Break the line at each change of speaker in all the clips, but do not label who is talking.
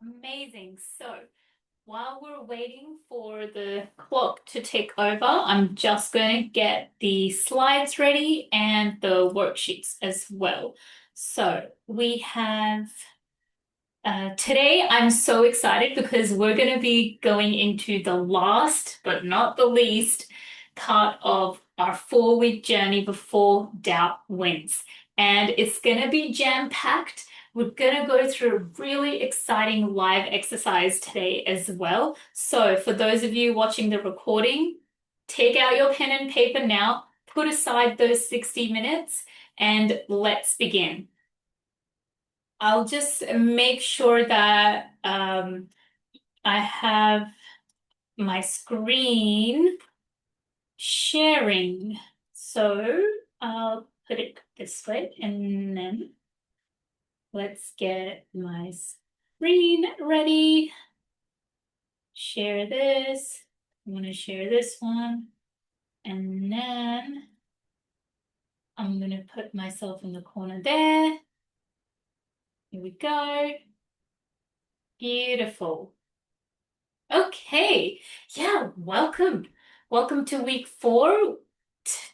Amazing. So while we're waiting for the clock to tick over, I'm just going to get the slides ready and the worksheets as well. So we have today, I'm so excited because we're going to be going into the last but not the least part of our 4-week journey before doubt wins. And it's going to be jam-packed. We're going to go through a really exciting live exercise today as well. So, for those of you watching the recording, take out your pen and paper now, put aside those 60 minutes, and let's begin. I'll just make sure that I have my screen sharing. So I'll put it this way and then let's get my screen ready. Share this. I'm going to share this one. And then I'm going to put myself in the corner there. Here we go. Beautiful. Okay, yeah, welcome. Welcome to week 4.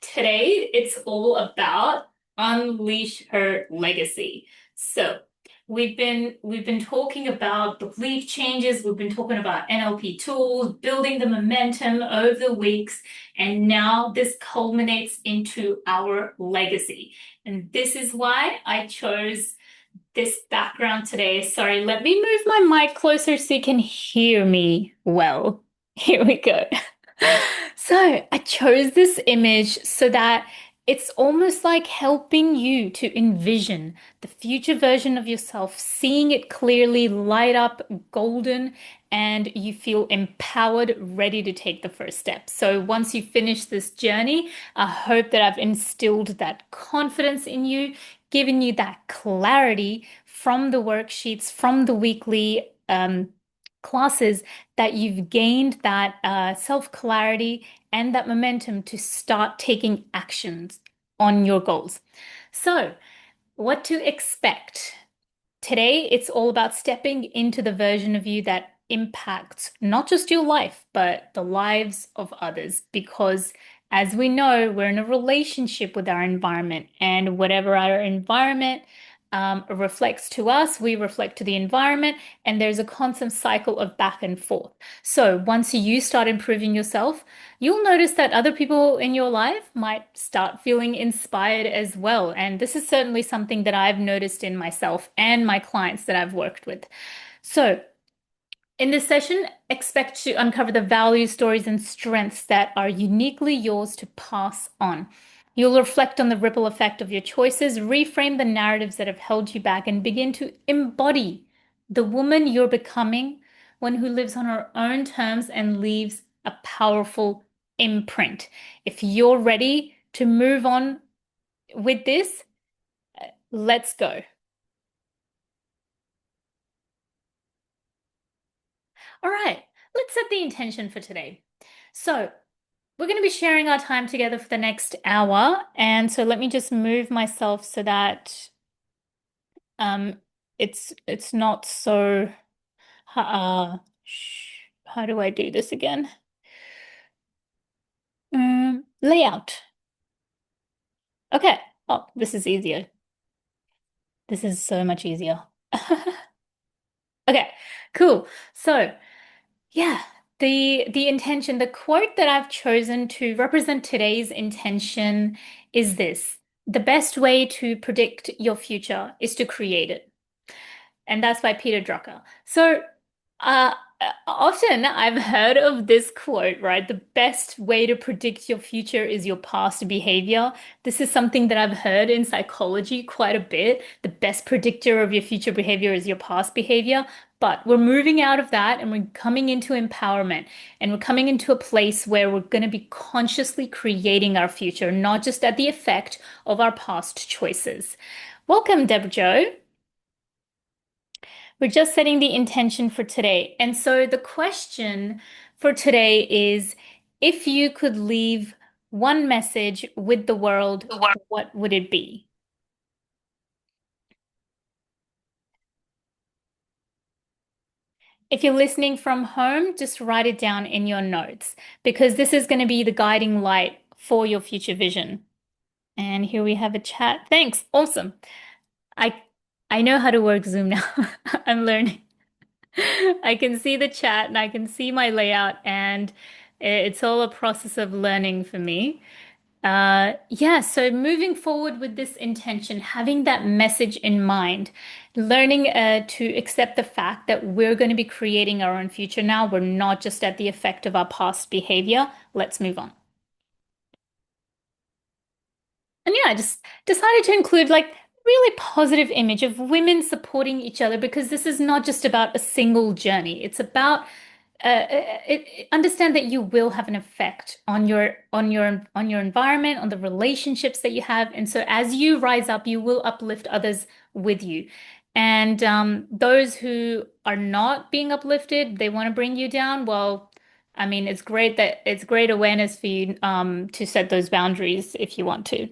Today, it's all about unleash her legacy. So, we've been talking about belief changes, we've been talking about NLP tools, building the momentum over the weeks, and now this culminates into our legacy. And this is why I chose this background today. Sorry, let me move my mic closer so you can hear me well. Here we go. So I chose this image so that it's almost like helping you to envision the future version of yourself, seeing it clearly light up golden, and you feel empowered, ready to take the first step. So once you finish this journey, I hope that I've instilled that confidence in you, given you that clarity from the worksheets, from the weekly classes, that you've gained that self-clarity and that momentum to start taking actions on your goals. So, what to expect? Today, it's all about stepping into the version of you that impacts not just your life, but the lives of others. Because as we know, we're in a relationship with our environment, and whatever our environment reflects to us, we reflect to the environment, and there's a constant cycle of back and forth. So once you start improving yourself, you'll notice that other people in your life might start feeling inspired as well. And this is certainly something that I've noticed in myself and my clients that I've worked with. So, in this session, expect to uncover the values, stories, and strengths that are uniquely yours to pass on. You'll reflect on the ripple effect of your choices, reframe the narratives that have held you back, and begin to embody the woman you're becoming, one who lives on her own terms and leaves a powerful imprint. If you're ready to move on with this, let's go. All right, let's set the intention for today. So, we're going to be sharing our time together for the next hour. And so let me just move myself so that um it's not so how do I do this again? Layout. Okay. Oh, this is easier. This is so much easier. Okay, cool. So, yeah, the intention, the quote that I've chosen to represent today's intention is this: the best way to predict your future is to create it. And that's by Peter Drucker. So, uh, often I've heard of this quote, right? The best way to predict your future is your past behavior. This is something that I've heard in psychology quite a bit. The best predictor of your future behavior is your past behavior. But we're moving out of that and we're coming into empowerment, and we're coming into a place where we're going to be consciously creating our future, not just at the effect of our past choices. Welcome, Deborah Joe. We're just setting the intention for today. And so the question for today is, if you could leave one message with the world, what would it be? If you're listening from home, just write it down in your notes because this is going to be the guiding light for your future vision. And here we have a chat. Thanks. Awesome. I I know how to work Zoom now. I'm learning. I can see the chat and I can see my layout, and it's all a process of learning for me. Yeah, so moving forward with this intention, having that message in mind, learning to accept the fact that we're going to be creating our own future now. We're not just at the effect of our past behavior. Let's move on. And yeah, I just decided to include like really positive image of women supporting each other because this is not just about a single journey. It's about understand that you will have an effect on your environment, on the relationships that you have, and so as you rise up, you will uplift others with you. And those who are not being uplifted, they want to bring you down. Well, I mean, it's great awareness for you to set those boundaries if you want to.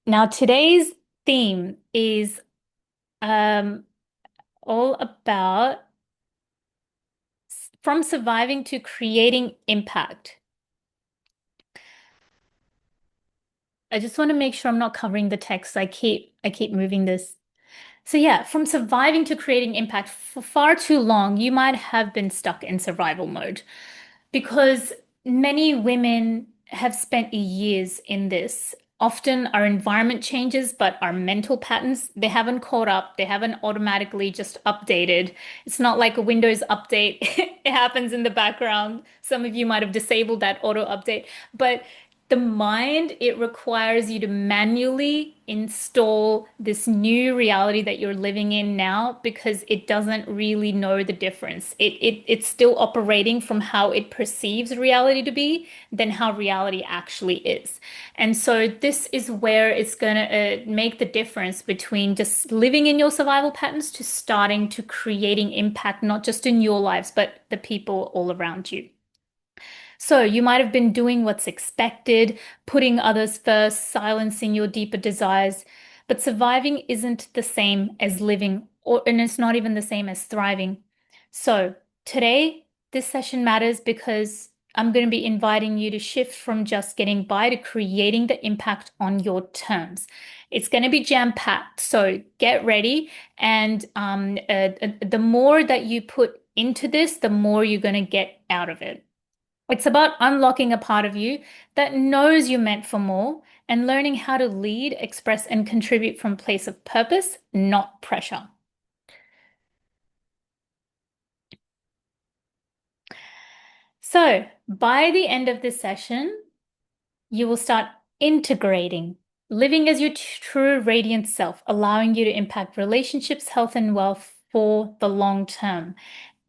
Now, today's theme is um, all about from surviving to creating impact. I just want to make sure I'm not covering the text. I keep moving this. So yeah, from surviving to creating impact for far too long, you might have been stuck in survival mode because many women have spent years in this. Often our environment changes, but our mental patterns, they haven't caught up. They haven't automatically just updated. It's not like a Windows update. It happens in the background. Some of you might have disabled that auto update, but the mind, it requires you to manually install this new reality that you're living in now because it doesn't really know the difference. It's still operating from how it perceives reality to be than how reality actually is. And so this is where it's gonna make the difference between just living in your survival patterns to starting to creating impact, not just in your lives, but the people all around you. So you might have been doing what's expected, putting others first, silencing your deeper desires, but surviving isn't the same as living, and it's not even the same as thriving. So today, this session matters because I'm going to be inviting you to shift from just getting by to creating the impact on your terms. It's going to be jam-packed, so get ready. And the more that you put into this, the more you're going to get out of it. It's about unlocking a part of you that knows you're meant for more and learning how to lead, express, and contribute from a place of purpose, not pressure. So, by the end of this session, you will start integrating, living as your true radiant self, allowing you to impact relationships, health, and wealth for the long term.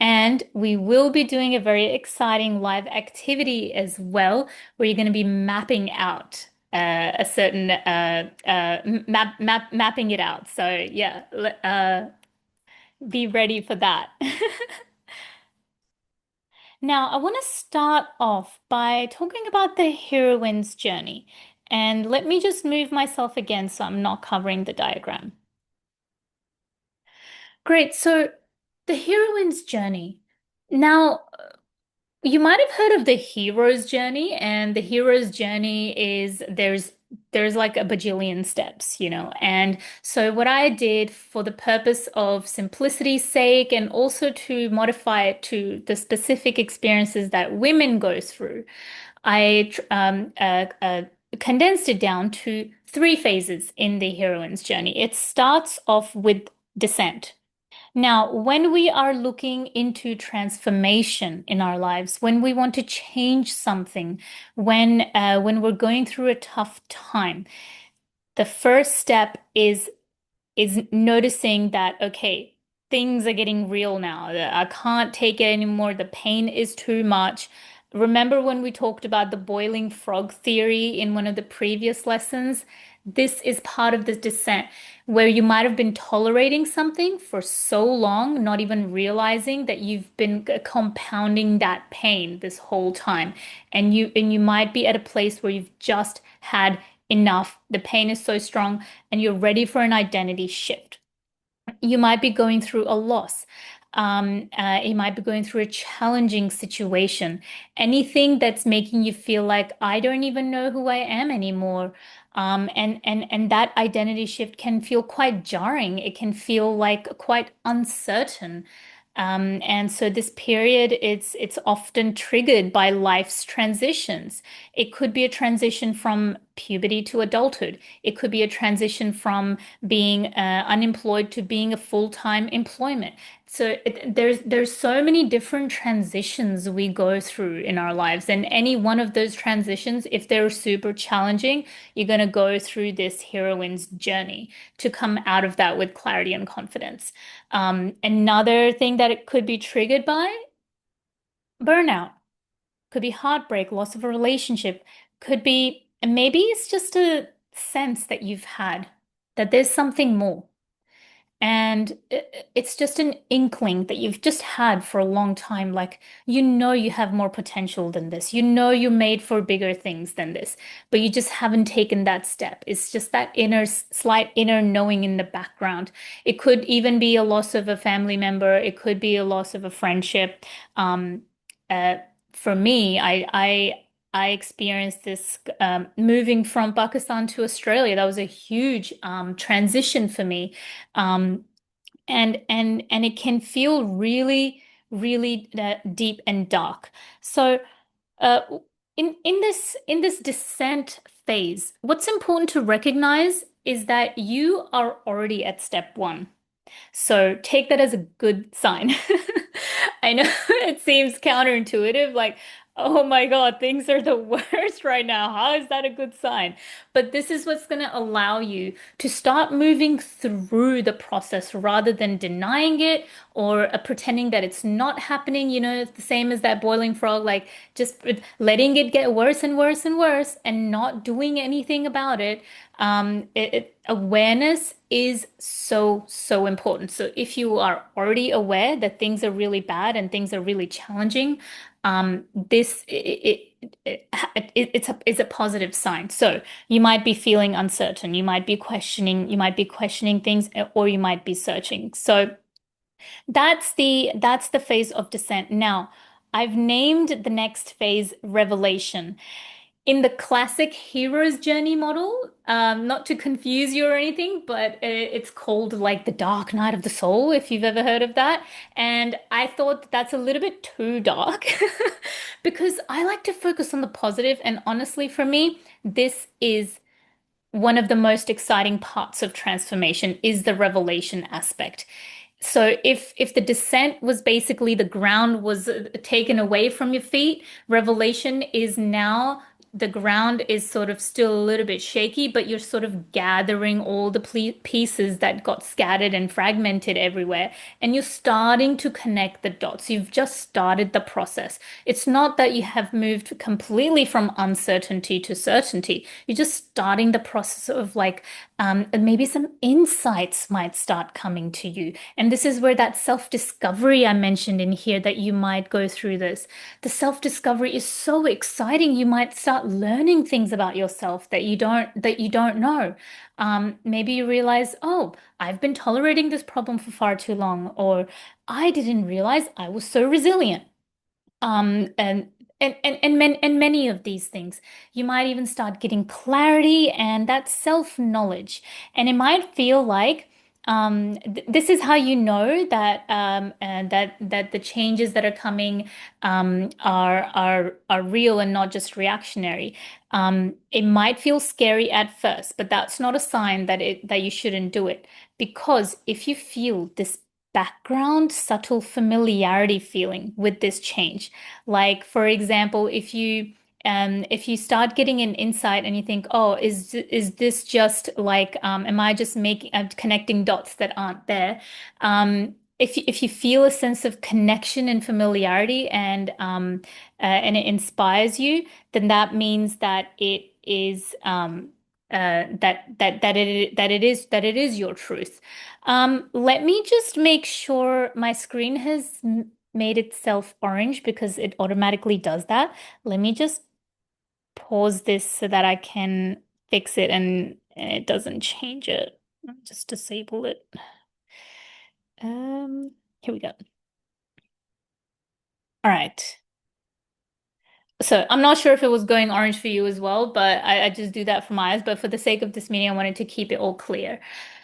And we will be doing a very exciting live activity as well, where you're going to be mapping out a certain mapping it out. So yeah, be ready for that. Now, I want to start off by talking about the heroine's journey. And let me just move myself again so I'm not covering the diagram. Great. So the heroine's journey. Now, you might have heard of the hero's journey, and the hero's journey is there's like a bajillion steps, you know. And so what I did for the purpose of simplicity's sake and also to modify it to the specific experiences that women go through, I condensed it down to three phases in the heroine's journey. It starts off with descent. Now, when we are looking into transformation in our lives, when we want to change something, when we're going through a tough time, the first step is noticing that, okay, things are getting real now. I can't take it anymore. The pain is too much. Remember when we talked about the boiling frog theory in one of the previous lessons? This is part of the descent where you might have been tolerating something for so long, not even realizing that you've been compounding that pain this whole time. And you might be at a place where you've just had enough. The pain is so strong and you're ready for an identity shift. You might be going through a loss. You might be going through a challenging situation. Anything that's making you feel like I don't even know who I am anymore. And that identity shift can feel quite jarring. It can feel like quite uncertain. And so this period, it's often triggered by life's transitions. It could be a transition from puberty to adulthood. It could be a transition from being unemployed to being a full-time employment. So there's so many different transitions we go through in our lives, and any one of those transitions, if they're super challenging, you're going to go through this heroine's journey to come out of that with clarity and confidence. Another thing that it could be triggered by burnout, could be heartbreak, loss of a relationship, could be, and maybe it's just a sense that you've had that there's something more. And it's just an inkling that you've just had for a long time. Like, you know, you have more potential than this. You know, you're made for bigger things than this, but you just haven't taken that step. It's just that slight inner knowing in the background. It could even be a loss of a family member. It could be a loss of a friendship. Um, uh, for me, I experienced this moving from Pakistan to Australia. That was a huge transition for me. Um, and it can feel really, really deep and dark. So, uh, in this descent phase, what's important to recognize is that you are already at step one. So take that as a good sign. I know it seems counterintuitive, like, oh my God, things are the worst right now. How is that a good sign? But this is what's going to allow you to start moving through the process rather than denying it or pretending that it's not happening. You know, it's the same as that boiling frog, like just letting it get worse and worse and worse and not doing anything about it. Awareness is so, so important. So if you are already aware that things are really bad and things are really challenging, this it's a positive sign. So you might be feeling uncertain, you might be questioning things, or you might be searching. So that's the phase of descent. Now, I've named the next phase revelation. In the classic hero's journey model, not to confuse you or anything, but it's called like the Dark Night of the Soul, if you've ever heard of that. And I thought that's a little bit too dark because I like to focus on the positive. And honestly, for me, this is one of the most exciting parts of transformation is the revelation aspect. So if the descent was basically the ground was taken away from your feet, revelation is now the ground is sort of still a little bit shaky, but you're sort of gathering all the pieces that got scattered and fragmented everywhere, and you're starting to connect the dots. You've just started the process. It's not that you have moved completely from uncertainty to certainty. You're just starting the process of like maybe some insights might start coming to you. And this is where that self-discovery I mentioned in here that you might go through this. The self-discovery is so exciting. You might start learning things about yourself that you don't know. Maybe you realize, oh, I've been tolerating this problem for far too long, or I didn't realize I was so resilient. Um, and and many of these things. You might even start getting clarity and that self-knowledge. And it might feel like this is how you know that and that the changes that are coming are real and not just reactionary. It might feel scary at first, but that's not a sign that you shouldn't do it. Because if you feel this background subtle familiarity feeling with this change, like, for example, if you start getting an insight and you think, oh, is this just like, am I just making connecting dots that aren't there? If you feel a sense of connection and familiarity and it inspires you, then that means that it is that it is your truth. Let me just make sure my screen has made itself orange because it automatically does that. Let me just pause this so that I can fix it and it doesn't change it. Just disable it. Here we go. All right. So I'm not sure if it was going orange for you as well, but I just do that for my eyes. But for the sake of this meeting, I wanted to keep it all clear.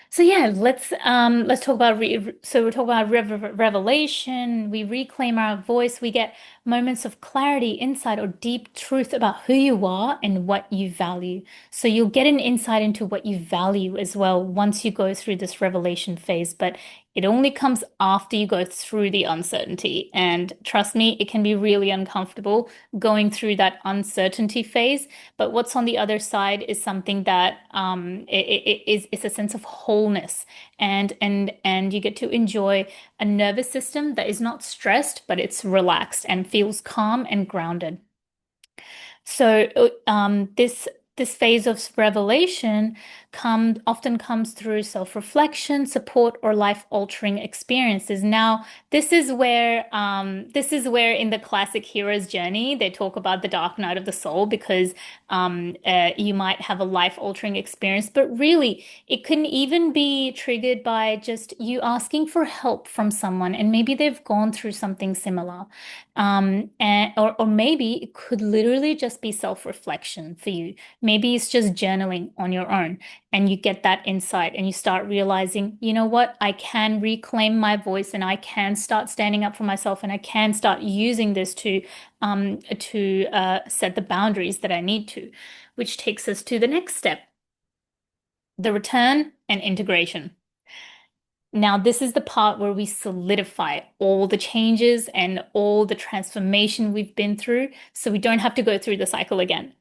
So yeah, let's talk about so we're talking about revelation. We reclaim our voice. We get moments of clarity, insight, or deep truth about who you are and what you value. So you'll get an insight into what you value as well once you go through this revelation phase. But it only comes after you go through the uncertainty. And trust me, it can be really uncomfortable going through that uncertainty phase. But what's on the other side is something that it's a sense of wholeness, and you get to enjoy a nervous system that is not stressed, but it's relaxed and feels calm and grounded. So this phase of revelation often comes through self-reflection, support, or life-altering experiences. Now, this is where in the classic hero's journey they talk about the dark night of the soul, because you might have a life-altering experience, but really it can even be triggered by just you asking for help from someone, and maybe they've gone through something similar. Or maybe it could literally just be self-reflection for you. Maybe it's just journaling on your own, and you get that insight and you start realizing, you know what, I can reclaim my voice and I can start standing up for myself, and I can start using this to set the boundaries that I need to, which takes us to the next step, the return and integration. Now, this is the part where we solidify all the changes and all the transformation we've been through, so we don't have to go through the cycle again.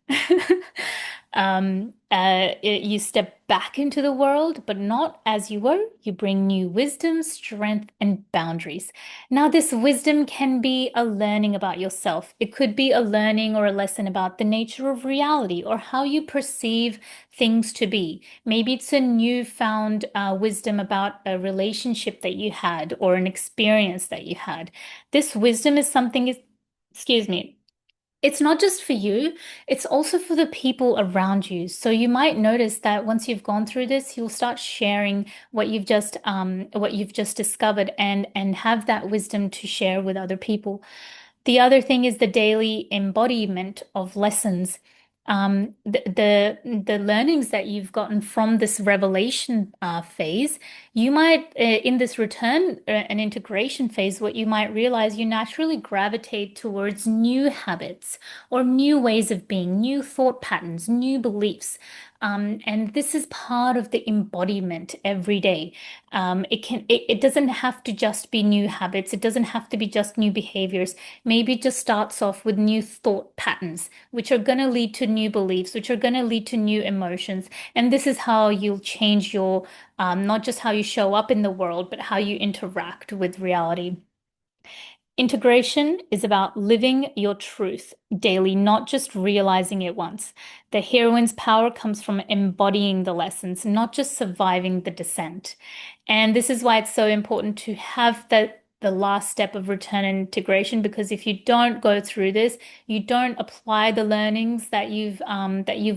You step back into the world, but not as you were. You bring new wisdom, strength, and boundaries. Now, this wisdom can be a learning about yourself. It could be a learning or a lesson about the nature of reality or how you perceive things to be. Maybe it's a newfound wisdom about a relationship that you had or an experience that you had. This wisdom is something, excuse me, it's not just for you, it's also for the people around you. So you might notice that once you've gone through this, you'll start sharing what you've just discovered, and have that wisdom to share with other people. The other thing is the daily embodiment of lessons. The learnings that you've gotten from this revelation phase, you might in this return and integration phase, what you might realize, you naturally gravitate towards new habits or new ways of being, new thought patterns, new beliefs. And this is part of the embodiment every day. It doesn't have to just be new habits. It doesn't have to be just new behaviors. Maybe it just starts off with new thought patterns, which are going to lead to new beliefs, which are going to lead to new emotions. And this is how you'll change your, not just how you show up in the world, but how you interact with reality. Integration is about living your truth daily, not just realizing it once. The heroine's power comes from embodying the lessons, not just surviving the descent. And this is why it's so important to have the last step of return and integration, because if you don't go through this, you don't apply the learnings that you've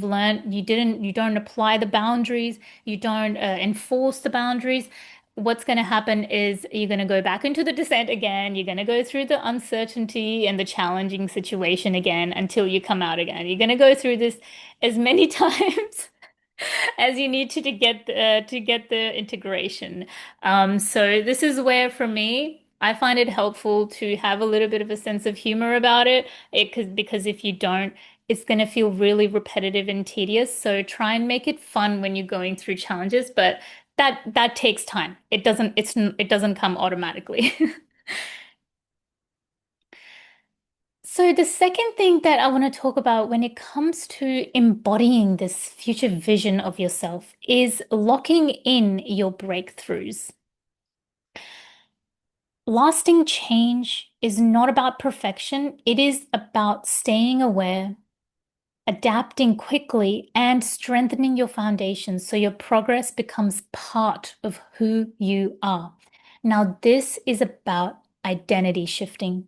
learned, you don't apply the boundaries, you don't enforce the boundaries. What's going to happen is you're going to go back into the descent again. You're going to go through the uncertainty and the challenging situation again until you come out again. You're going to go through this as many times as you need to get the integration. So this is where, for me, I find it helpful to have a little bit of a sense of humor about it. Because if you don't, it's going to feel really repetitive and tedious. So try and make it fun when you're going through challenges, but that takes time. It doesn't come automatically. So the second thing that I want to talk about when it comes to embodying this future vision of yourself is locking in your breakthroughs. Lasting change is not about perfection. It is about staying aware, adapting quickly, and strengthening your foundation so your progress becomes part of who you are. Now, this is about identity shifting.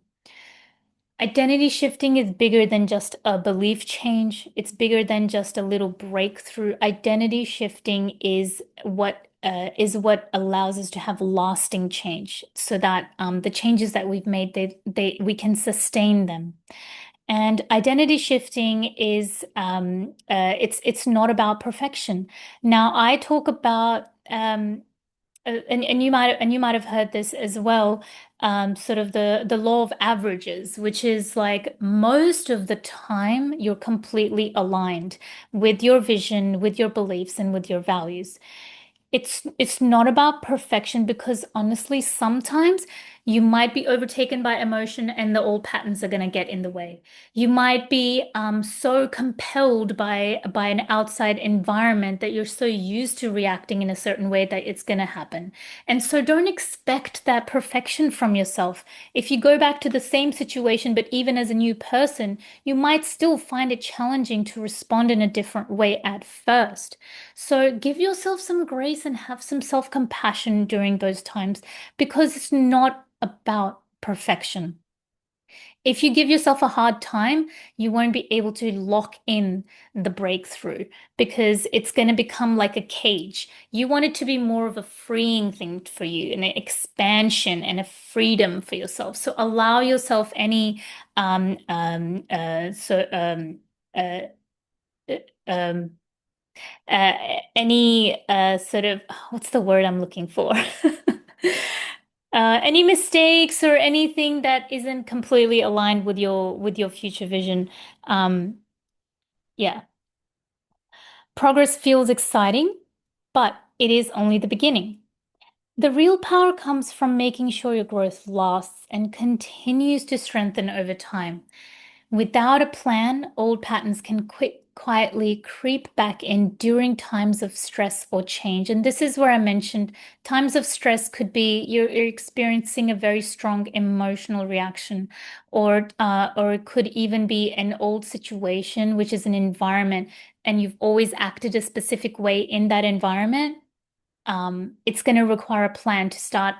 Identity shifting is bigger than just a belief change. It's bigger than just a little breakthrough. Identity shifting is what
is what allows us to have lasting change, so that the changes that we've made, we can sustain them. And identity shifting is it's not about perfection. Now, I talk about and you might have heard this as well, sort of the law of averages, which is like most of the time you're completely aligned with your vision, with your beliefs, and with your values. It's not about perfection, because honestly, sometimes you might be overtaken by emotion and the old patterns are going to get in the way. You might be so compelled by an outside environment that you're so used to reacting in a certain way that it's going to happen. And so don't expect that perfection from yourself. If you go back to the same situation, but even as a new person, you might still find it challenging to respond in a different way at first. So give yourself some grace and have some self-compassion during those times, because it's not about perfection. If you give yourself a hard time, you won't be able to lock in the breakthrough, because it's going to become like a cage. You want it to be more of a freeing thing for you, an expansion and a freedom for yourself. So allow yourself any um um uh so uh, uh, um uh, any sort of, what's the word I'm looking for? Any mistakes or anything that isn't completely aligned with your future vision. Um, yeah, progress feels exciting, but it is only the beginning. The real power comes from making sure your growth lasts and continues to strengthen over time. Without a plan, old patterns can quietly creep back in during times of stress or change. And this is where I mentioned times of stress could be you're experiencing a very strong emotional reaction, or it could even be an old situation, which is an environment, and you've always acted a specific way in that environment. It's going to require a plan to start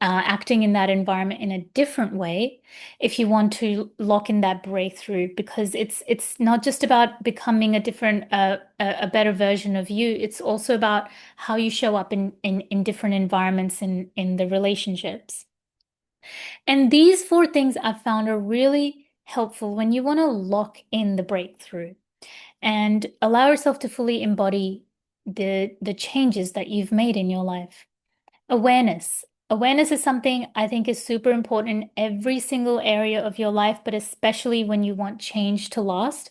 acting in that environment in a different way if you want to lock in that breakthrough, because it's not just about becoming a different a better version of you. It's also about how you show up in different environments in the relationships. And these four things I've found are really helpful when you want to lock in the breakthrough and allow yourself to fully embody the changes that you've made in your life. Awareness. Awareness is something I think is super important in every single area of your life, but especially when you want change to last.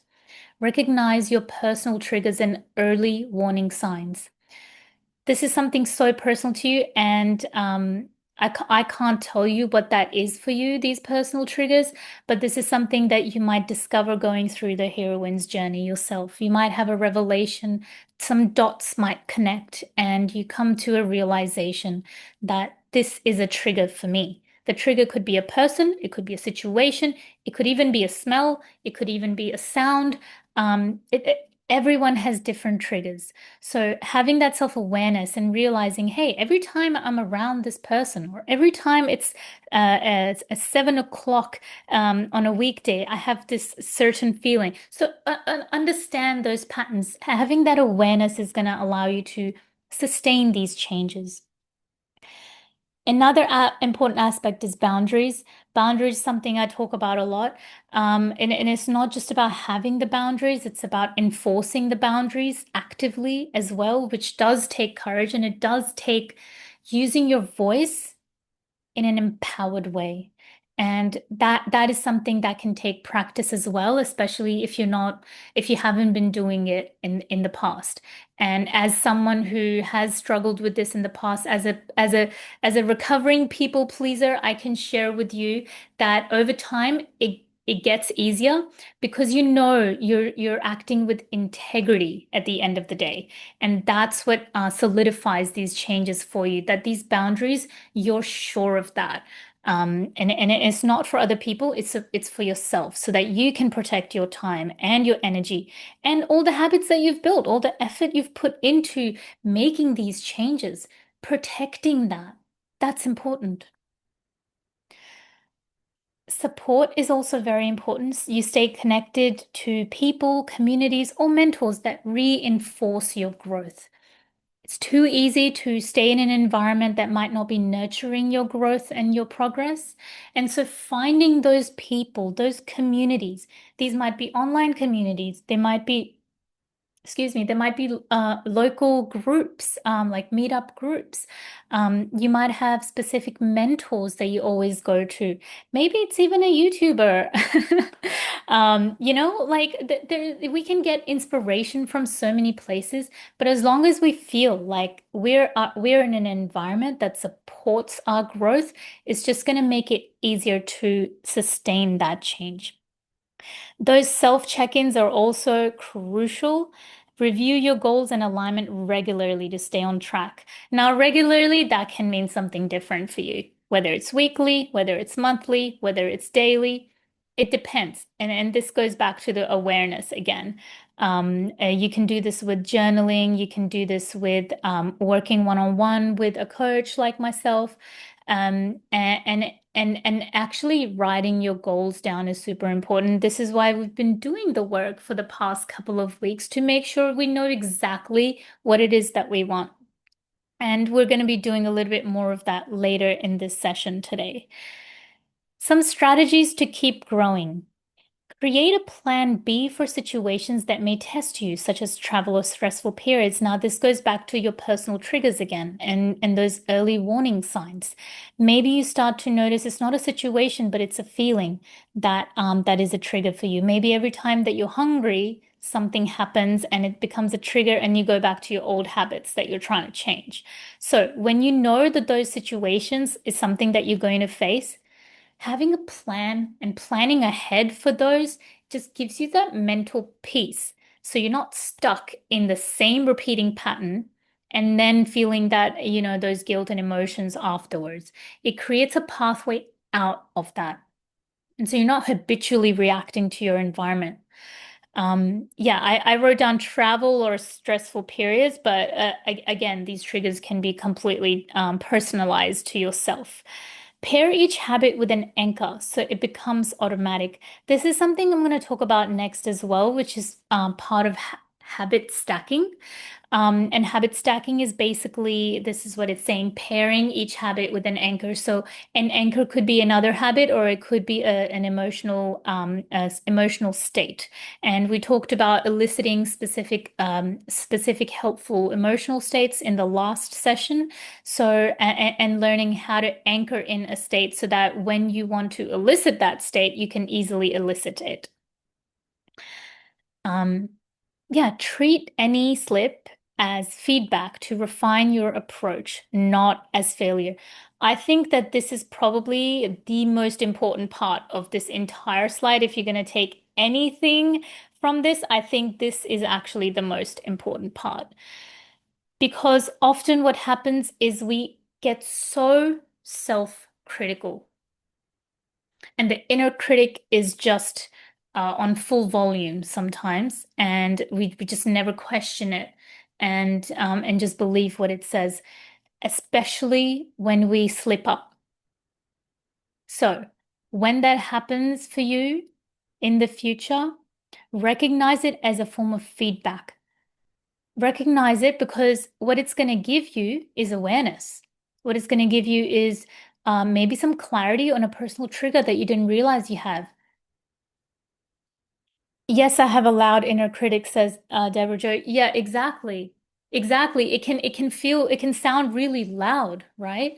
Recognize your personal triggers and early warning signs. This is something so personal to you, and I can't tell you what that is for you, these personal triggers, but this is something that you might discover going through the heroine's journey yourself. You might have a revelation, some dots might connect, and you come to a realization that this is a trigger for me. The trigger could be a person, it could be a situation, it could even be a smell, it could even be a sound. Everyone has different triggers. So having that self-awareness and realizing, hey, every time I'm around this person, or every time at 7 o'clock on a weekday, I have this certain feeling. So understand those patterns. Having that awareness is going to allow you to sustain these changes. Another important aspect is boundaries. Boundaries is something I talk about a lot. And it's not just about having the boundaries, it's about enforcing the boundaries actively as well, which does take courage, and it does take using your voice in an empowered way. And that is something that can take practice as well, especially if you haven't been doing it in the past. And as someone who has struggled with this in the past, as a recovering people pleaser, I can share with you that over time it gets easier, because you know you're acting with integrity at the end of the day. And that's what solidifies these changes for you, that these boundaries, you're sure of that. And it's not for other people, it's for yourself, so that you can protect your time and your energy and all the habits that you've built, all the effort you've put into making these changes, protecting that. That's important. Support is also very important. You stay connected to people, communities, or mentors that reinforce your growth. It's too easy to stay in an environment that might not be nurturing your growth and your progress. And so finding those people, those communities, these might be online communities, they might be there might be local groups, like meetup groups. You might have specific mentors that you always go to. Maybe it's even a YouTuber. Like we can get inspiration from so many places, but as long as we feel like we're in an environment that supports our growth, it's just going to make it easier to sustain that change. Those self check-ins are also crucial. Review your goals and alignment regularly to stay on track. Now, regularly, that can mean something different for you, whether it's weekly, whether it's monthly, whether it's daily. It depends. And this goes back to the awareness again. You can do this with journaling. You can do this with working one-on-one with a coach like myself. And actually writing your goals down is super important. This is why we've been doing the work for the past couple of weeks to make sure we know exactly what it is that we want. And we're going to be doing a little bit more of that later in this session today. Some strategies to keep growing. Create a plan B for situations that may test you, such as travel or stressful periods. Now, this goes back to your personal triggers again and those early warning signs. Maybe you start to notice it's not a situation, but it's a feeling that is a trigger for you. Maybe every time that you're hungry, something happens and it becomes a trigger and you go back to your old habits that you're trying to change. So when you know that those situations is something that you're going to face, having a plan and planning ahead for those just gives you that mental peace. So you're not stuck in the same repeating pattern and then feeling that, those guilt and emotions afterwards. It creates a pathway out of that. And so you're not habitually reacting to your environment. Yeah, I wrote down travel or stressful periods, but again, these triggers can be completely personalized to yourself. Pair each habit with an anchor so it becomes automatic. This is something I'm going to talk about next as well, which is part of habit stacking. And habit stacking is basically, this is what it's saying, pairing each habit with an anchor. So an anchor could be another habit, or it could be an emotional state. And we talked about eliciting specific helpful emotional states in the last session. So, and learning how to anchor in a state so that when you want to elicit that state, you can easily elicit it. Um, yeah, treat any slip as feedback to refine your approach, not as failure. I think that this is probably the most important part of this entire slide. If you're going to take anything from this, I think this is actually the most important part. Because often what happens is we get so self-critical, and the inner critic is just on full volume sometimes, and we just never question it and just believe what it says, especially when we slip up. So when that happens for you in the future, recognize it as a form of feedback. Recognize it because what it's going to give you is awareness. What it's going to give you is maybe some clarity on a personal trigger that you didn't realize you have. Yes, I have a loud inner critic, says Deborah Joe. Yeah, exactly. Exactly. It can sound really loud, right?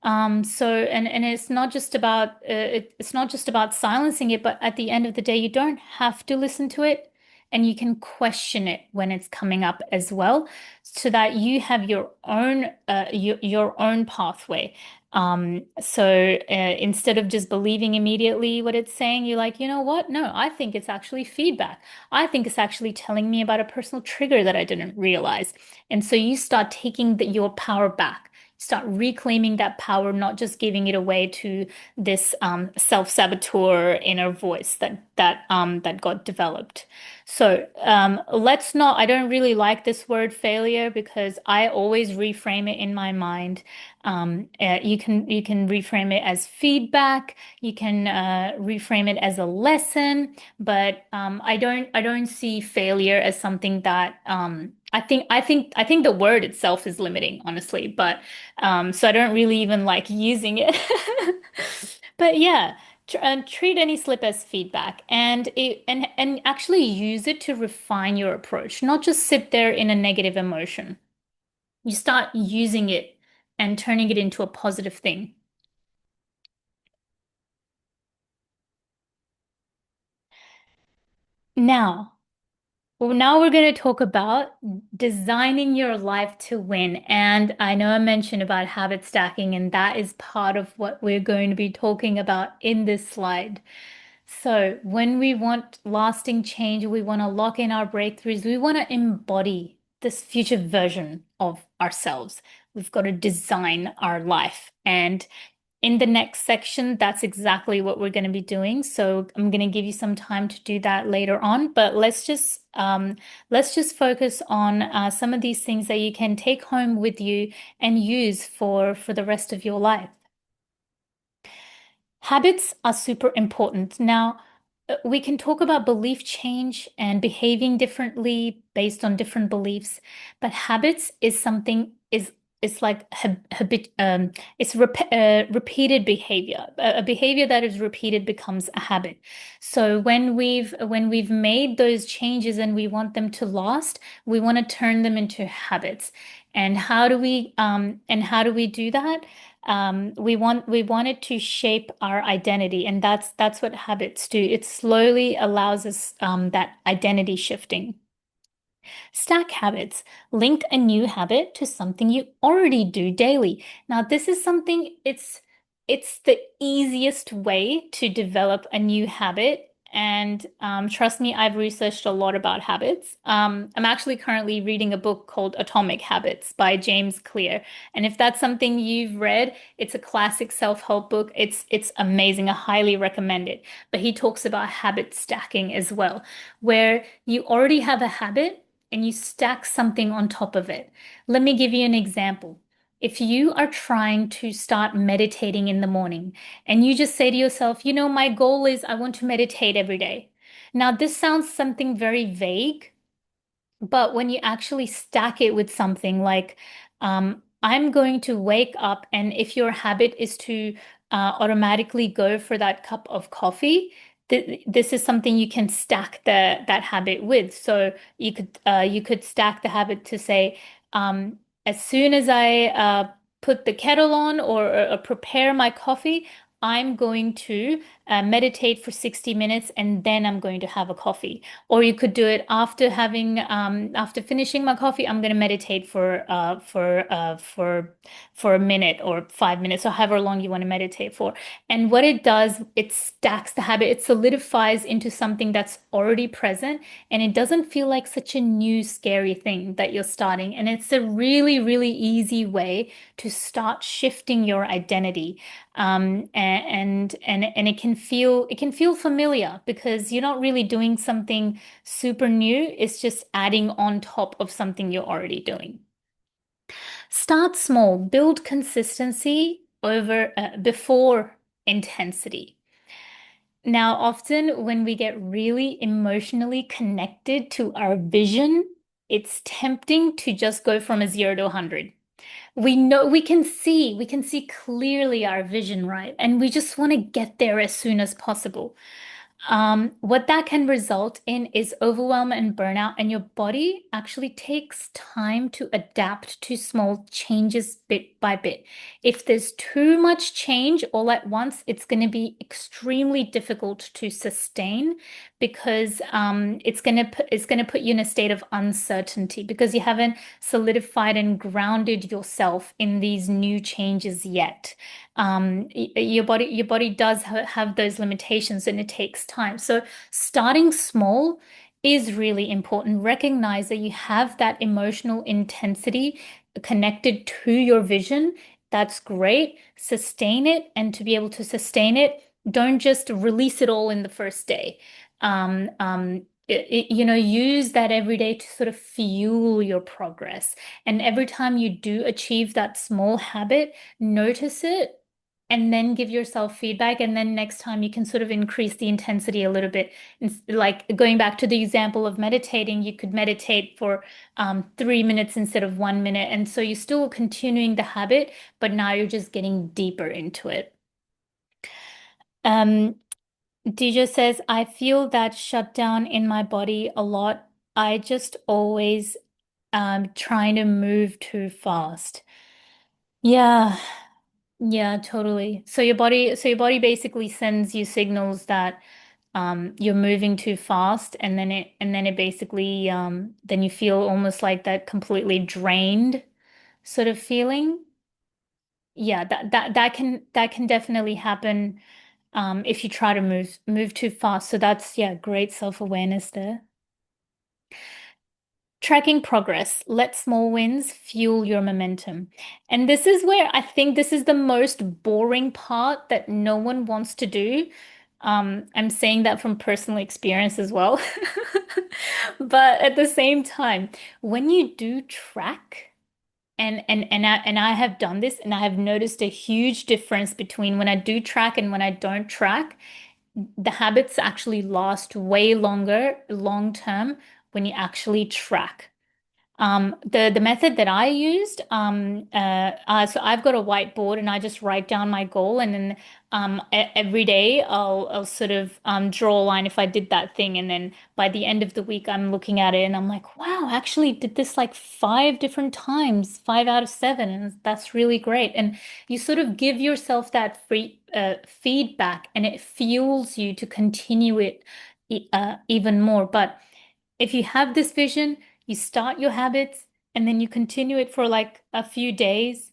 And it's not just about it's not just about silencing it, but at the end of the day, you don't have to listen to it, and you can question it when it's coming up as well, so that you have your own pathway. So instead of just believing immediately what it's saying, you're like, you know what? No, I think it's actually feedback. I think it's actually telling me about a personal trigger that I didn't realize. And so you start taking your power back, start reclaiming that power, not just giving it away to this self-saboteur inner voice that got developed. So let's not, I don't really like this word failure because I always reframe it in my mind. You can reframe it as feedback, you can reframe it as a lesson, but I don't see failure as something that I think the word itself is limiting, honestly, but so I don't really even like using it. But yeah, treat any slip as feedback and actually use it to refine your approach, not just sit there in a negative emotion. You start using it and turning it into a positive thing. Now, now we're going to talk about designing your life to win. And I know I mentioned about habit stacking, and that is part of what we're going to be talking about in this slide. So, when we want lasting change, we want to lock in our breakthroughs, we want to embody this future version of ourselves. We've got to design our life. And in the next section, that's exactly what we're going to be doing. So I'm going to give you some time to do that later on. But let's just focus on some of these things that you can take home with you and use for the rest of your life. Habits are super important. Now, we can talk about belief change and behaving differently based on different beliefs, but habits is something is it's like it's repeated behavior. A behavior that is repeated becomes a habit. So when we've made those changes and we want them to last, we want to turn them into habits. And how do we do that? We want it to shape our identity, and that's what habits do. It slowly allows us that identity shifting. Stack habits. Link a new habit to something you already do daily. Now, this is something it's the easiest way to develop a new habit. And trust me, I've researched a lot about habits. I'm actually currently reading a book called Atomic Habits by James Clear. And if that's something you've read, it's a classic self-help book. It's amazing. I highly recommend it. But he talks about habit stacking as well, where you already have a habit and you stack something on top of it. Let me give you an example. If you are trying to start meditating in the morning and you just say to yourself, my goal is I want to meditate every day. Now, this sounds something very vague, but when you actually stack it with something like, I'm going to wake up, and if your habit is to automatically go for that cup of coffee, this is something you can stack that habit with. So you could stack the habit to say, as soon as I put the kettle on or prepare my coffee, I'm going to meditate for 60 minutes and then I'm going to have a coffee. Or you could do it after finishing my coffee, I'm going to meditate for a minute or 5 minutes or however long you want to meditate for. And what it does, it stacks the habit, it solidifies into something that's already present, and it doesn't feel like such a new scary thing that you're starting. And it's a really, really easy way to start shifting your identity. And it can feel familiar because you're not really doing something super new. It's just adding on top of something you're already doing. Start small, build consistency over before intensity. Now, often when we get really emotionally connected to our vision, it's tempting to just go from a 0 to 100. We can see clearly our vision, right? And we just want to get there as soon as possible. What that can result in is overwhelm and burnout, and your body actually takes time to adapt to small changes bit by bit. If there's too much change all at once, it's going to be extremely difficult to sustain because it's going to put you in a state of uncertainty because you haven't solidified and grounded yourself in these new changes yet. Your body does have those limitations and it takes time. So starting small is really important. Recognize that you have that emotional intensity connected to your vision. That's great. Sustain it, and to be able to sustain it, don't just release it all in the first day. use that every day to sort of fuel your progress. And every time you do achieve that small habit, notice it and then give yourself feedback. And then next time you can sort of increase the intensity a little bit. Like going back to the example of meditating, you could meditate for 3 minutes instead of 1 minute. And so you're still continuing the habit, but now you're just getting deeper into it. Um, Deja says, I feel that shutdown in my body a lot. I just always trying to move too fast. Yeah, yeah, totally. So your body basically sends you signals that you're moving too fast, and then it basically then you feel almost like that completely drained sort of feeling. Yeah, that can definitely happen if you try to move too fast. So that's, yeah, great self-awareness there. Tracking progress. Let small wins fuel your momentum. And this is where I think this is the most boring part that no one wants to do. I'm saying that from personal experience as well. But at the same time, when you do track, and I have done this, and I have noticed a huge difference between when I do track and when I don't track. The habits actually last way longer, long term, when you actually track. The method that I used, so I've got a whiteboard and I just write down my goal, and then every day I'll sort of draw a line if I did that thing, and then by the end of the week I'm looking at it and I'm like, wow, I actually did this like 5 different times, 5 out of 7, and that's really great. And you sort of give yourself that free feedback, and it fuels you to continue it even more. But if you have this vision, you start your habits and then you continue it for like a few days,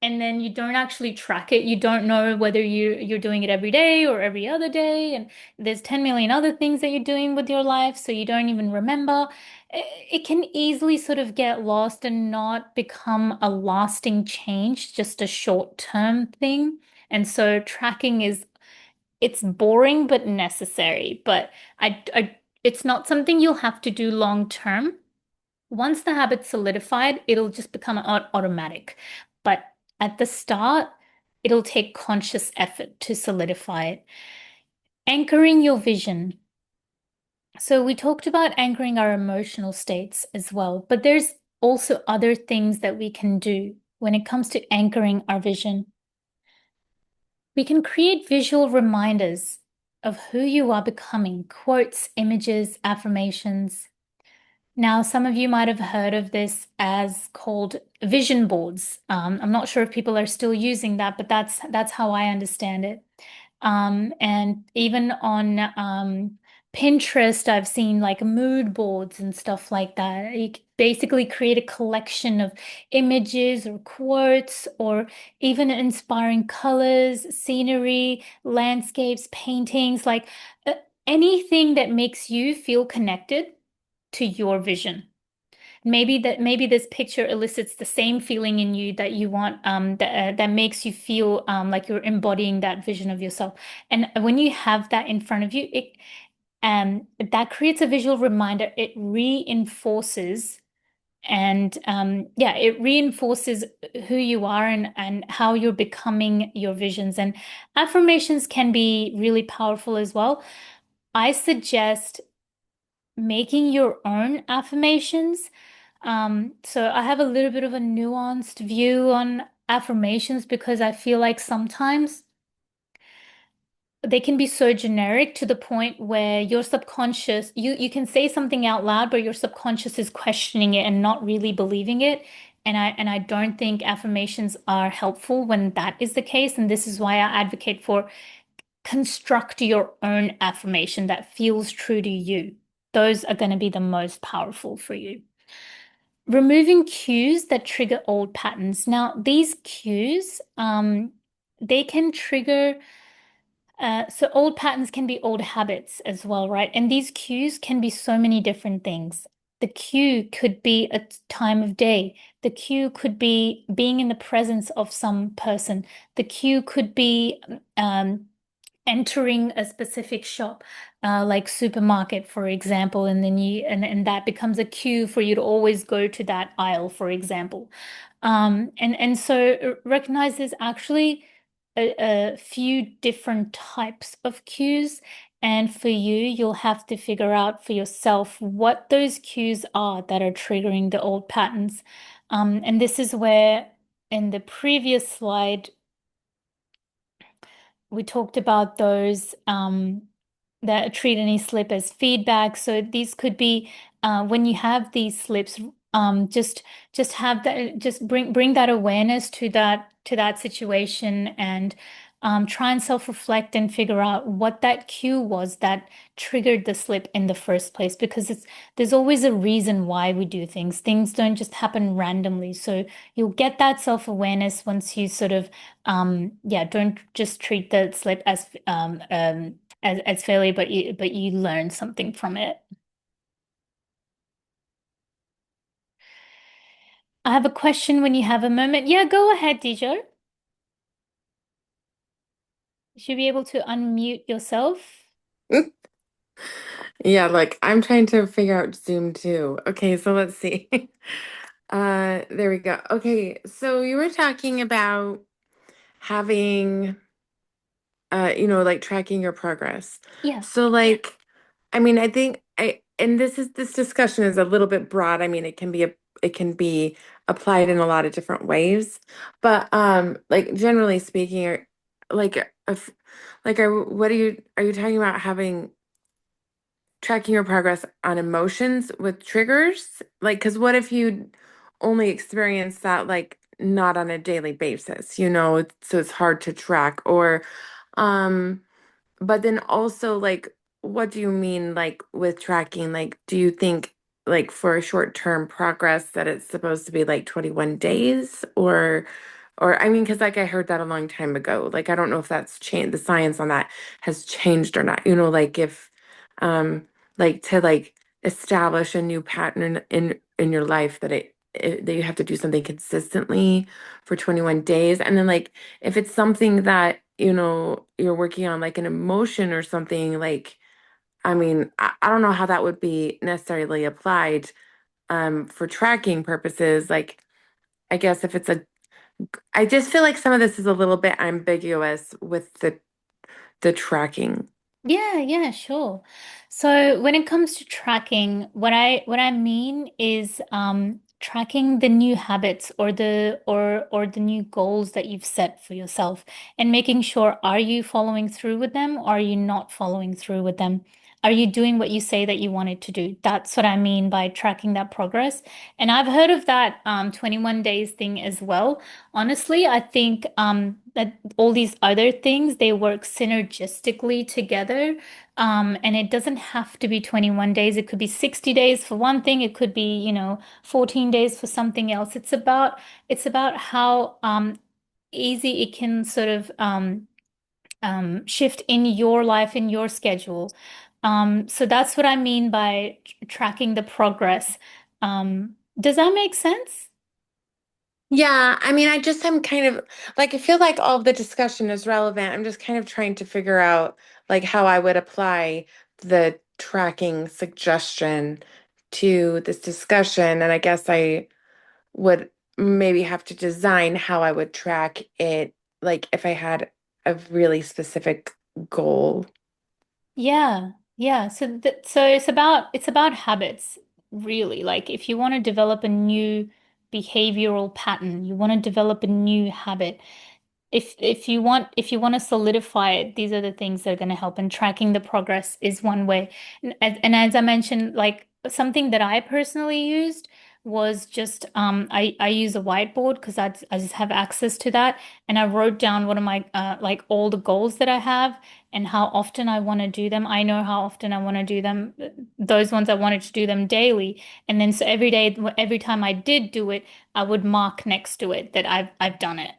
and then you don't actually track it. You don't know whether you're doing it every day or every other day, and there's 10 million other things that you're doing with your life, so you don't even remember. It can easily sort of get lost and not become a lasting change, just a short-term thing. And so tracking is it's boring but necessary. But it's not something you'll have to do long term. Once the habit's solidified, it'll just become automatic. But at the start, it'll take conscious effort to solidify it. Anchoring your vision. So we talked about anchoring our emotional states as well, but there's also other things that we can do when it comes to anchoring our vision. We can create visual reminders of who you are becoming, quotes, images, affirmations. Now, some of you might have heard of this as called vision boards. I'm not sure if people are still using that, but that's how I understand it. And even on Pinterest, I've seen like mood boards and stuff like that. You basically create a collection of images or quotes or even inspiring colors, scenery, landscapes, paintings, like anything that makes you feel connected to your vision. Maybe this picture elicits the same feeling in you that you want, that makes you feel like you're embodying that vision of yourself. And when you have that in front of you, that creates a visual reminder. It reinforces and yeah, it reinforces who you are and how you're becoming your visions. And affirmations can be really powerful as well. I suggest making your own affirmations. So I have a little bit of a nuanced view on affirmations because I feel like sometimes they can be so generic to the point where your subconscious, you can say something out loud, but your subconscious is questioning it and not really believing it. And I don't think affirmations are helpful when that is the case. And this is why I advocate for construct your own affirmation that feels true to you. Those are going to be the most powerful for you. Removing cues that trigger old patterns. Now, these cues, they can trigger, so old patterns can be old habits as well, right? And these cues can be so many different things. The cue could be a time of day. The cue could be being in the presence of some person. The cue could be entering a specific shop, like supermarket, for example, and then and that becomes a cue for you to always go to that aisle, for example. And so recognize there's actually a few different types of cues. And for you, you'll have to figure out for yourself what those cues are that are triggering the old patterns. And this is where in the previous slide, we talked about those that treat any slip as feedback. So these could be when you have these slips, just have that, just bring that awareness to that situation, and try and self-reflect and figure out what that cue was that triggered the slip in the first place. Because there's always a reason why we do things. Things don't just happen randomly. So you'll get that self-awareness once you sort of yeah, don't just treat the slip as failure, but you learn something from it. I have a question when you have a moment. Yeah, go ahead, Dijo. You should be able to unmute yourself.
Yeah, like I'm trying to figure out Zoom too. Okay, so let's see. There we go. Okay, so you were talking about having like tracking your progress.
Yeah.
So like I mean, I think and this discussion is a little bit broad. I mean, it can be applied in a lot of different ways. But like generally speaking, like if like are you talking about having tracking your progress on emotions with triggers? Like, because what if you only experience that like not on a daily basis, so it's hard to track um, but then also like what do you mean like with tracking? Like, do you think like for a short-term progress that it's supposed to be like 21 days or I mean, because like I heard that a long time ago. Like I don't know if that's changed, the science on that has changed or not. Like if um like to like establish a new pattern in your life that you have to do something consistently for 21 days. And then like if it's something that, you're working on like an emotion or something, like I mean, I don't know how that would be necessarily applied for tracking purposes. Like I guess if it's a I just feel like some of this is a little bit ambiguous with the tracking.
Yeah, yeah, sure. So when it comes to tracking, what I mean is tracking the new habits or the new goals that you've set for yourself, and making sure, are you following through with them or are you not following through with them? Are you doing what you say that you wanted to do? That's what I mean by tracking that progress. And I've heard of that 21 days thing as well. Honestly, I think that all these other things, they work synergistically together. And it doesn't have to be 21 days. It could be 60 days for one thing. It could be, 14 days for something else. It's about how easy it can sort of shift in your life, in your schedule. So that's what I mean by tracking the progress. Does that make sense?
Yeah, I mean, I just am kind of like I feel like all of the discussion is relevant. I'm just kind of trying to figure out like how I would apply the tracking suggestion to this discussion. And I guess I would maybe have to design how I would track it, like if I had a really specific goal.
Yeah, yeah. So it's about habits, really. Like if you want to develop a new behavioral pattern, you want to develop a new habit. If you want to solidify it, these are the things that are going to help. And tracking the progress is one way. And as I mentioned, like something that I personally used was just I use a whiteboard because I just have access to that, and I wrote down what are my like all the goals that I have and how often I want to do them. I know how often I want to do them. Those ones I wanted to do them daily, and then so every day, every time I did do it, I would mark next to it that I've done it.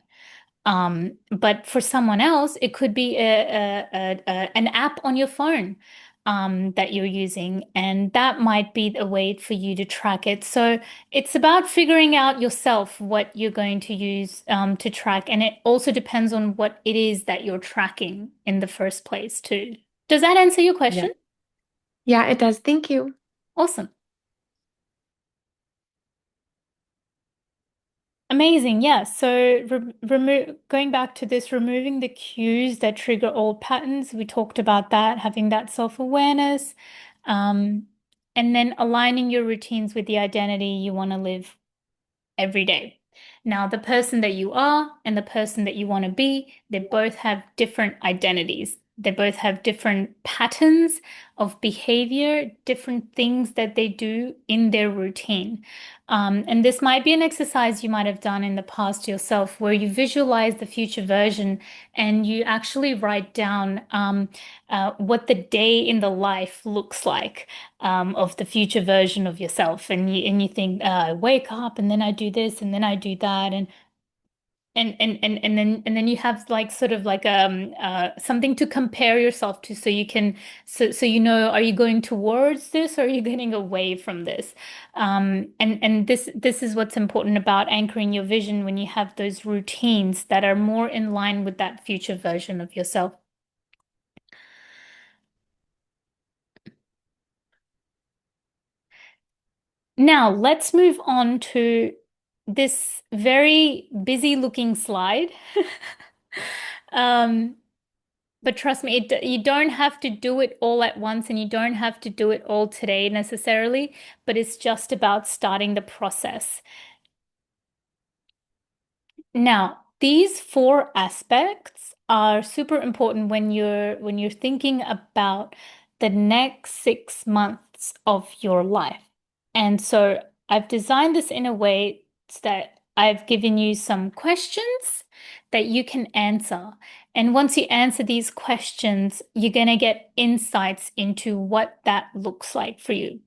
But for someone else, it could be an app on your phone. that you're using, and that might be a way for you to track it. So it's about figuring out yourself what you're going to use to track, and it also depends on what it is that you're tracking in the first place too. Does that answer your
Yeah.
question?
Yeah, it does. Thank you.
Awesome. Amazing. Yeah. So going back to this, removing the cues that trigger old patterns. We talked about that, having that self-awareness, and then aligning your routines with the identity you want to live every day. Now, the person that you are and the person that you want to be, they both have different identities. They both have different patterns of behavior, different things that they do in their routine. And this might be an exercise you might have done in the past yourself, where you visualize the future version and you actually write down what the day in the life looks like of the future version of yourself. And you think, I wake up and then I do this and then I do that, and then you have like sort of like something to compare yourself to, so you can so you know, are you going towards this or are you getting away from this? And this is what's important about anchoring your vision when you have those routines that are more in line with that future version of yourself. Now, let's move on to this very busy looking slide. Um, but trust me, you don't have to do it all at once and you don't have to do it all today necessarily, but it's just about starting the process. Now, these four aspects are super important when you're thinking about the next 6 months of your life. And so I've designed this in a way that I've given you some questions that you can answer. And once you answer these questions, you're going to get insights into what that looks like for you.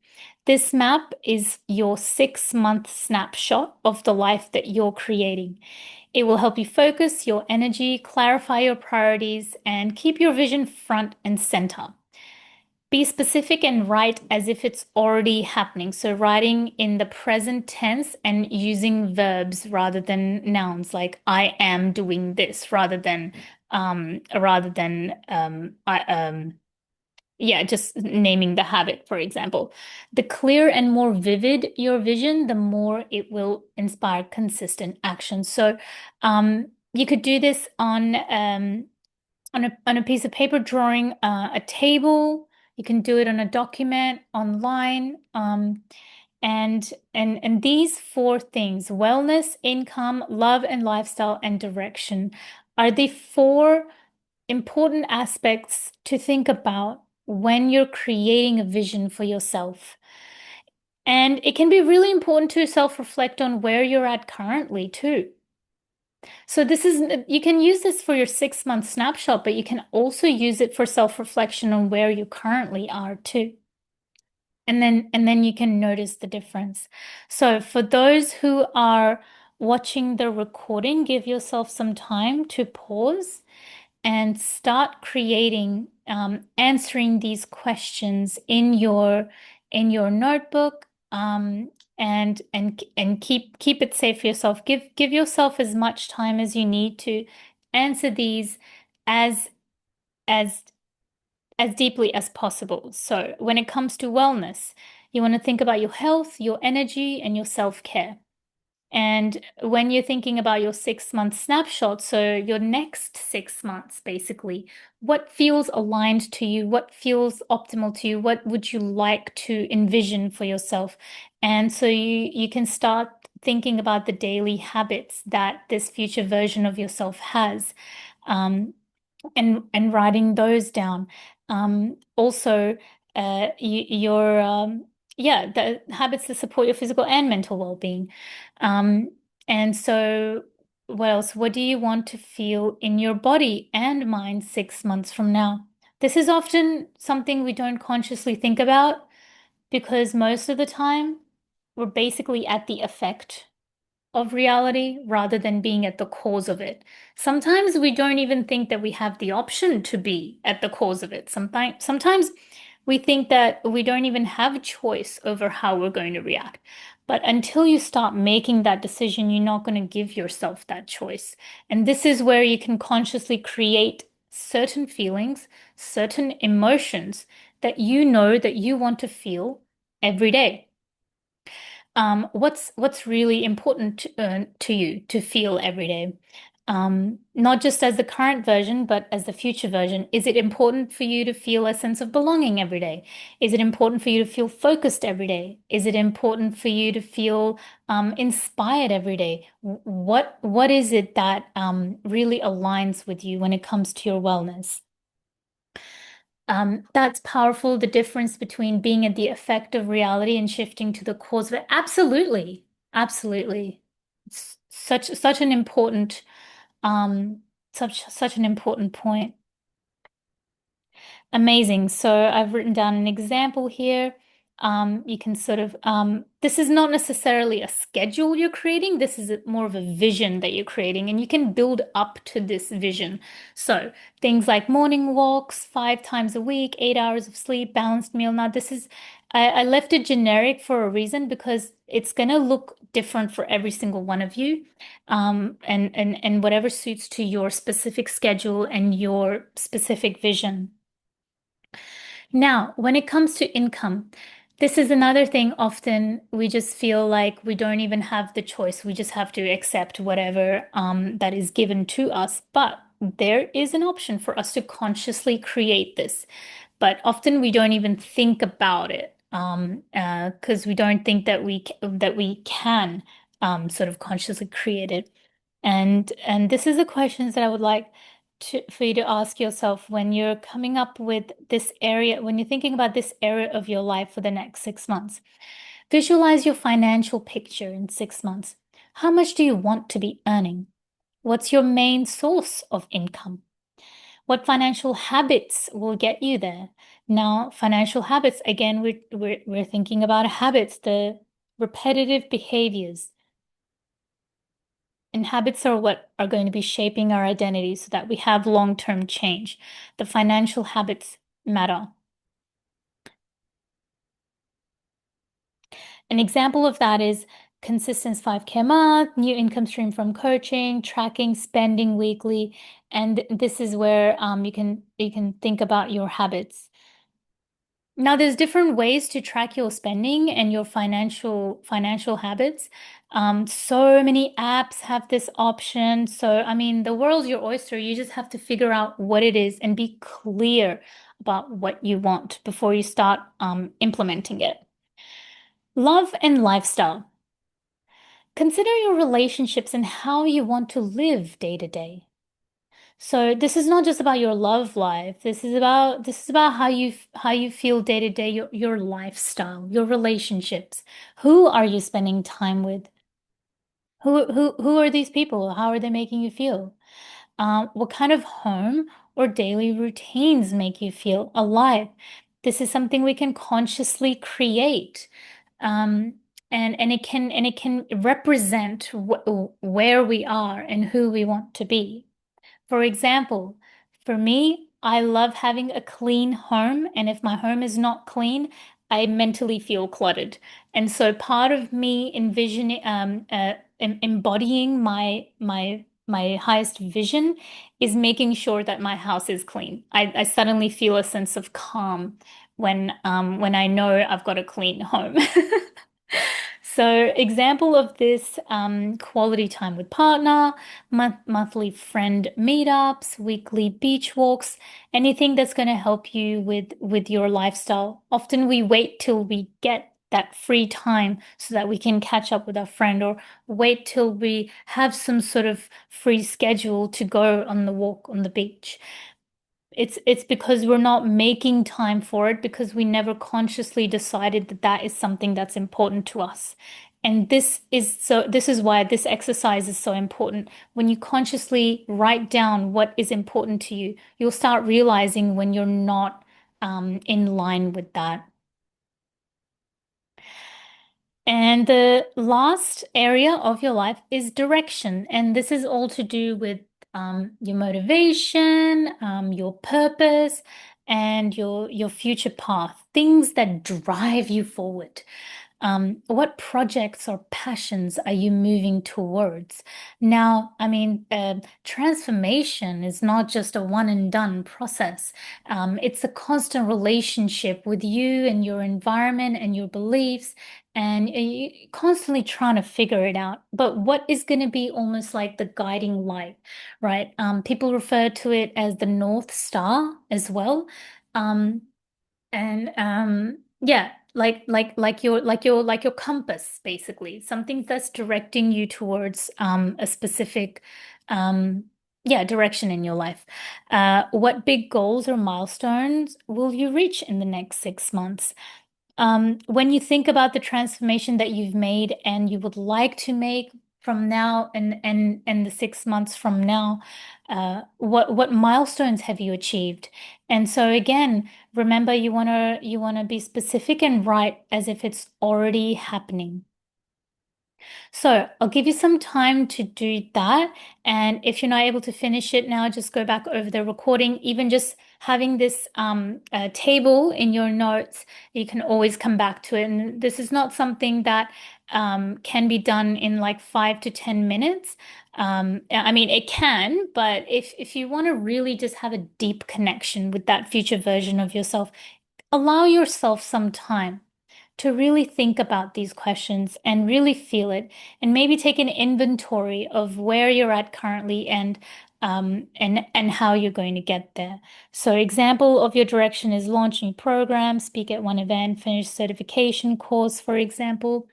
This map is your 6 month snapshot of the life that you're creating. It will help you focus your energy, clarify your priorities, and keep your vision front and center. Be specific and write as if it's already happening. So writing in the present tense and using verbs rather than nouns, like I am doing this, rather than just naming the habit, for example. The clearer and more vivid your vision, the more it will inspire consistent action. So you could do this on a piece of paper, drawing a table. You can do it on a document online. And these four things, wellness, income, love and lifestyle, and direction, are the four important aspects to think about when you're creating a vision for yourself. And it can be really important to self-reflect on where you're at currently too. So you can use this for your 6 month snapshot, but you can also use it for self-reflection on where you currently are too. And then you can notice the difference. So for those who are watching the recording, give yourself some time to pause and start creating, answering these questions in your notebook, and keep it safe for yourself. Give yourself as much time as you need to answer these as as as deeply as possible. So when it comes to wellness, you want to think about your health, your energy, and your self-care. And when you're thinking about your 6 month snapshot, so your next 6 months, basically, what feels aligned to you? What feels optimal to you? What would you like to envision for yourself? And so you can start thinking about the daily habits that this future version of yourself has, and writing those down. Also, the habits that support your physical and mental well-being. And so what else? What do you want to feel in your body and mind 6 months from now? This is often something we don't consciously think about because most of the time we're basically at the effect of reality rather than being at the cause of it. Sometimes we don't even think that we have the option to be at the cause of it. Sometimes We think that we don't even have a choice over how we're going to react. But until you start making that decision, you're not going to give yourself that choice. And this is where you can consciously create certain feelings, certain emotions that you know that you want to feel every day. What's really important to you to feel every day? Not just as the current version, but as the future version. Is it important for you to feel a sense of belonging every day? Is it important for you to feel focused every day? Is it important for you to feel inspired every day? What is it that really aligns with you when it comes to your wellness? That's powerful, the difference between being at the effect of reality and shifting to the cause of it. Absolutely. Absolutely. It's such an important such an important point. Amazing. So I've written down an example here. You can sort of, this is not necessarily a schedule you're creating. This is more of a vision that you're creating, and you can build up to this vision. So things like morning walks, 5 times a week, 8 hours of sleep, balanced meal. Now, I left it generic for a reason because it's going to look different for every single one of you. And whatever suits to your specific schedule and your specific vision. Now, when it comes to income, this is another thing. Often we just feel like we don't even have the choice. We just have to accept whatever that is given to us. But there is an option for us to consciously create this. But often we don't even think about it because we don't think that we can sort of consciously create it. And this is the questions that I would like for you to ask yourself when you're coming up with this area, when you're thinking about this area of your life for the next 6 months. Visualize your financial picture in 6 months. How much do you want to be earning? What's your main source of income? What financial habits will get you there? Now, financial habits, again, we're thinking about habits, the repetitive behaviors. And habits are what are going to be shaping our identity so that we have long-term change. The financial habits matter. An example of that is consistent 5K a month, new income stream from coaching, tracking spending weekly. And this is where you can think about your habits. Now, there's different ways to track your spending and your financial habits. So many apps have this option. So, I mean, the world's your oyster. You just have to figure out what it is and be clear about what you want before you start implementing it. Love and lifestyle. Consider your relationships and how you want to live day to day. So this is not just about your love life. This is about how you feel day to day, your lifestyle, your relationships. Who are you spending time with? Who are these people? How are they making you feel? What kind of home or daily routines make you feel alive? This is something we can consciously create. Um, and it can represent where we are and who we want to be. For example, for me, I love having a clean home, and if my home is not clean, I mentally feel cluttered. And so part of me envisioning, embodying my highest vision is making sure that my house is clean. I suddenly feel a sense of calm when I know I've got a clean home. So example of this, quality time with partner, monthly friend meetups, weekly beach walks, anything that's going to help you with your lifestyle. Often we wait till we get that free time so that we can catch up with our friend, or wait till we have some sort of free schedule to go on the walk on the beach. It's because we're not making time for it because we never consciously decided that that is something that's important to us. And this is why this exercise is so important. When you consciously write down what is important to you, you'll start realizing when you're not in line with that. And the last area of your life is direction. And this is all to do with your motivation, your purpose, and your future path, things that drive you forward. What projects or passions are you moving towards? Now, I mean, transformation is not just a one and done process. It's a constant relationship with you and your environment and your beliefs, and you constantly trying to figure it out. But what is going to be almost like the guiding light, right? People refer to it as the North Star as well. Um, and yeah, like your compass, basically, something that's directing you towards a specific yeah, direction in your life. What big goals or milestones will you reach in the next 6 months? When you think about the transformation that you've made and you would like to make from now and the 6 months from now, what milestones have you achieved? And so again, remember you wanna be specific and write as if it's already happening. So I'll give you some time to do that. And if you're not able to finish it now, just go back over the recording. Even just having this table in your notes, you can always come back to it. And this is not something that can be done in like 5 to 10 minutes. I mean, it can, but if you want to really just have a deep connection with that future version of yourself, allow yourself some time to really think about these questions and really feel it, and maybe take an inventory of where you're at currently and how you're going to get there. So example of your direction is launch new program, speak at one event, finish certification course, for example.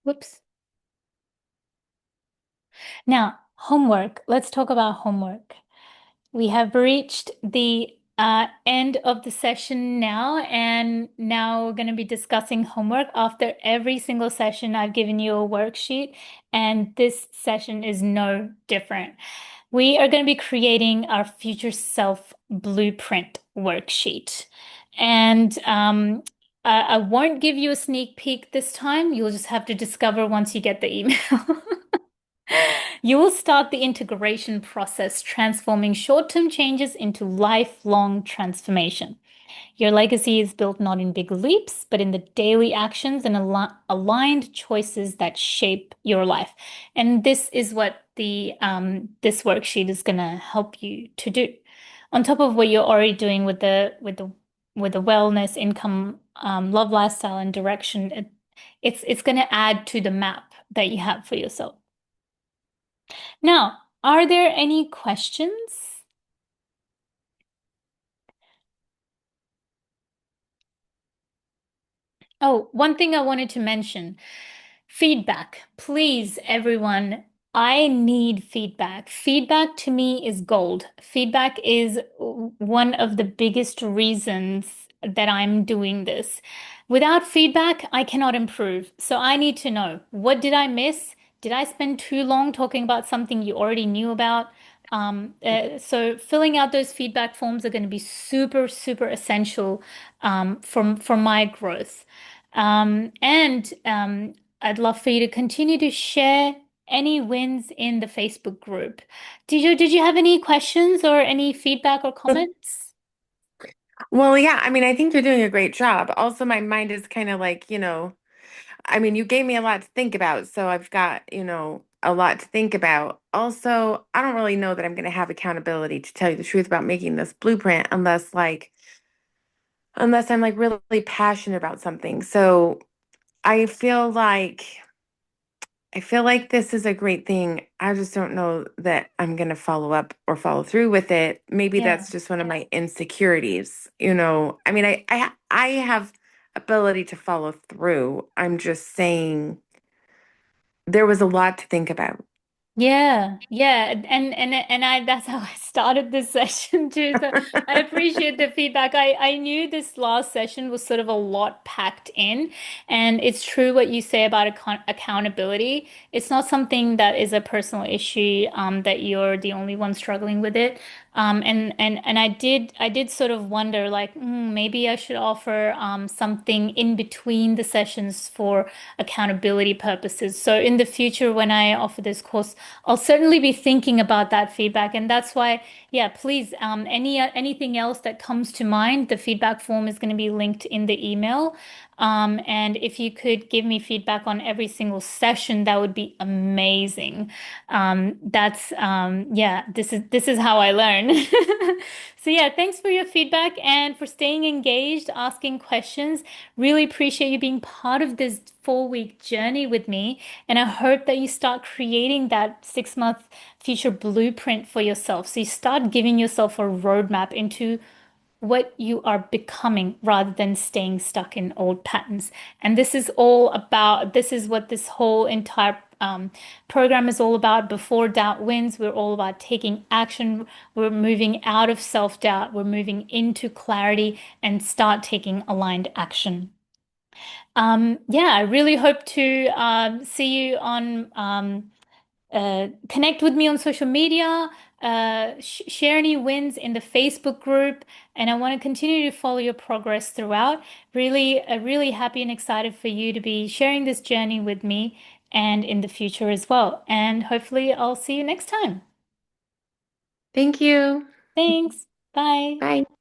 Whoops. Now, homework. Let's talk about homework. We have reached the end of the session now, and now we're going to be discussing homework. After every single session, I've given you a worksheet, and this session is no different. We are going to be creating our future self blueprint worksheet. And I won't give you a sneak peek this time. You'll just have to discover once you get the email. You will start the integration process, transforming short-term changes into lifelong transformation. Your legacy is built not in big leaps, but in the daily actions and aligned choices that shape your life. And this is what the this worksheet is going to help you to do. On top of what you're already doing with the wellness, income, love, lifestyle, and direction, it's going to add to the map that you have for yourself. Now, are there any questions? Oh, one thing I wanted to mention, feedback. Please, everyone, I need feedback. Feedback to me is gold. Feedback is one of the biggest reasons that I'm doing this. Without feedback, I cannot improve. So I need to know, what did I miss? Did I spend too long talking about something you already knew about? So filling out those feedback forms are going to be super, super essential for my growth. And I'd love for you to continue to share any wins in the Facebook group. Did you have any questions or any feedback or comments?
Well, yeah, I mean, I think you're doing a great job. Also, my mind is kind of like, I mean, you gave me a lot to think about, so I've got, a lot to think about. Also, I don't really know that I'm going to have accountability to tell you the truth about making this blueprint unless I'm like really passionate about something. So, I feel like I feel like this is a great thing. I just don't know that I'm going to follow up or follow through with it. Maybe
Yeah.
that's just one of my insecurities. I mean, I have ability to follow through. I'm just saying there was a lot to think about.
Yeah, and I that's how I started this session too. So I appreciate the feedback. I knew this last session was sort of a lot packed in, and it's true what you say about accountability. It's not something that is a personal issue, that you're the only one struggling with it. And I did sort of wonder like maybe I should offer something in between the sessions for accountability purposes. So in the future, when I offer this course, I'll certainly be thinking about that feedback, and that's why, yeah, please, anything else that comes to mind, the feedback form is going to be linked in the email. And if you could give me feedback on every single session, that would be amazing. That's yeah, this is how I learn. So yeah, thanks for your feedback and for staying engaged, asking questions. Really appreciate you being part of this 4 week journey with me. And I hope that you start creating that 6 month future blueprint for yourself. So you start giving yourself a roadmap into what you are becoming rather than staying stuck in old patterns. And this is what this whole entire program is all about. Before doubt wins, we're all about taking action. We're moving out of self-doubt. We're moving into clarity and start taking aligned action. Yeah, I really hope to see you on connect with me on social media, share any wins in the Facebook group, and I want to continue to follow your progress throughout. Really, really happy and excited for you to be sharing this journey with me and in the future as well. And hopefully, I'll see you next time.
Thank you.
Thanks. Bye.
Bye.